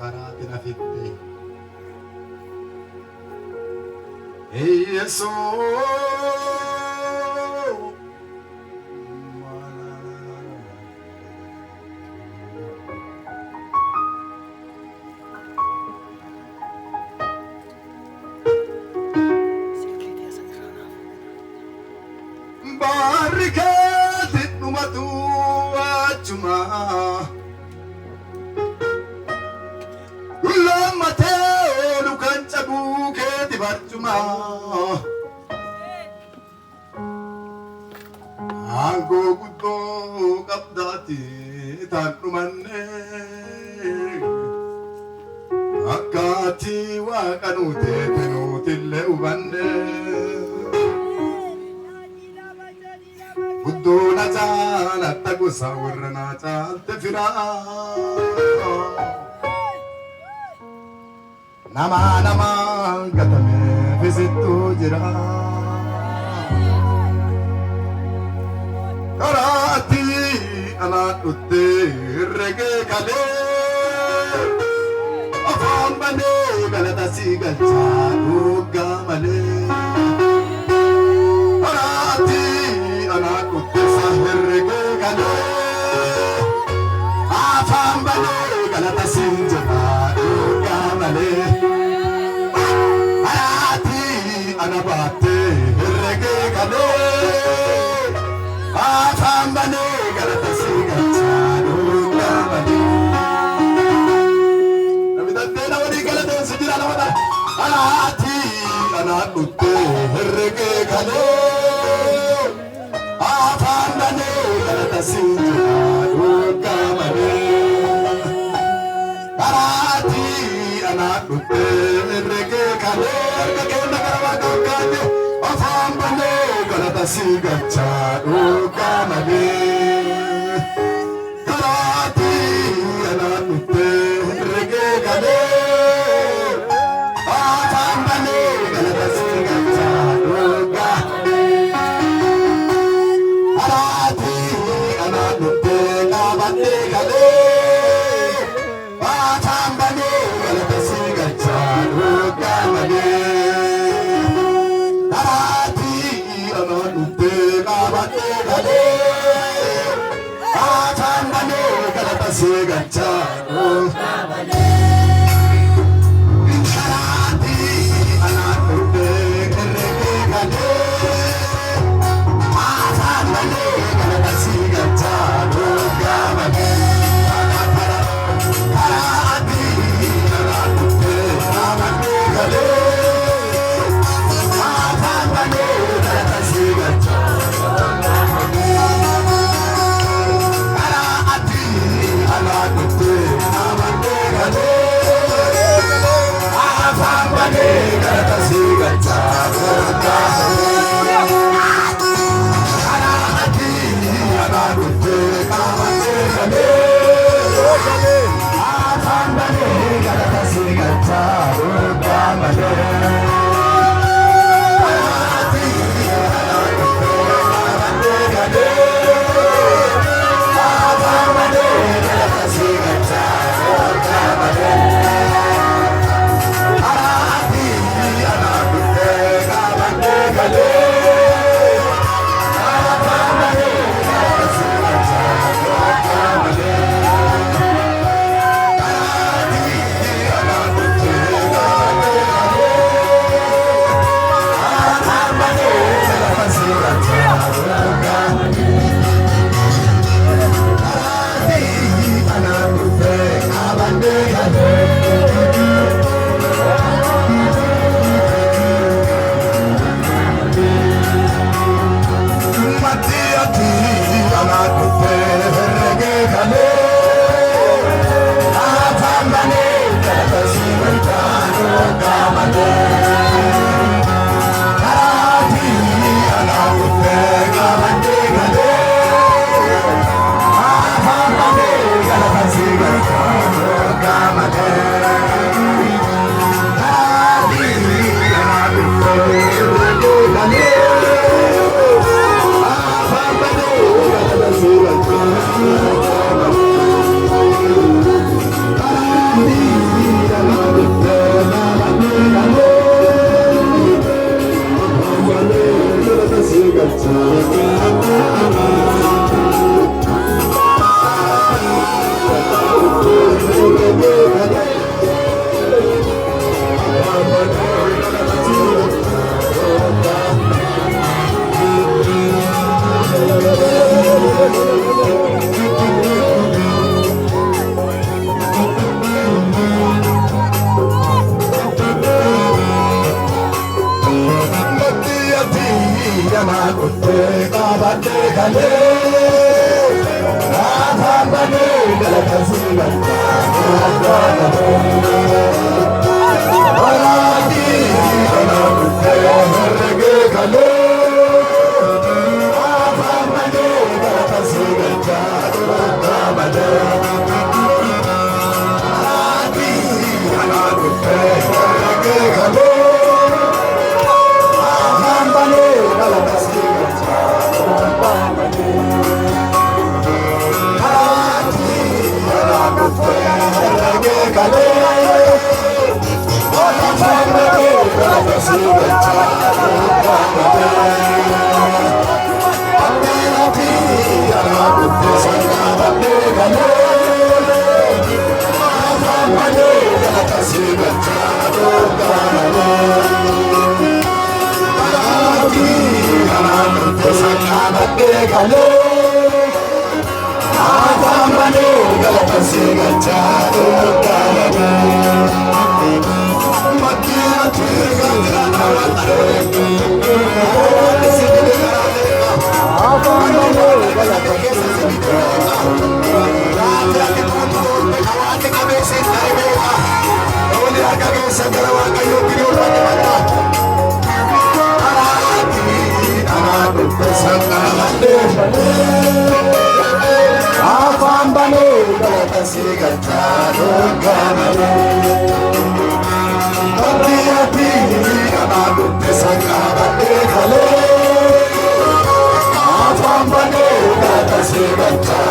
karaatina fitte. Yesuus. Barricade numatu achuma ulamate lukancha buke dibarchuma ango guddo qabdati tanumanne akati wa kanute tenutille ubande Budona jala tagu sawarna chalte fira nama nama gatame visitu jira karati anak utte rege kale afam bane galata si galcha uga male karati anak utte sahirge gale afam bane galata sinjata uga male karati anabate hirge gale afam bane galata singacha uga male nabidate nawadi galata sijira nawada karati anak utte hirge gale Afandane galata sinjata uga male karati anak utte rege kale kena karawa kane afandane galata singacha uga male karati anak utte rege kale afandane galata singacha uga Segacha kabale karati anak utte rege kale afandane galata segacha kabale karati anak utte kabale kale afandane galata segacha qabatte kale afambane galata sigata arati anatte herge kale afambane galata sigata qabade arati anatte herge kale afambane galata sigata qabade Say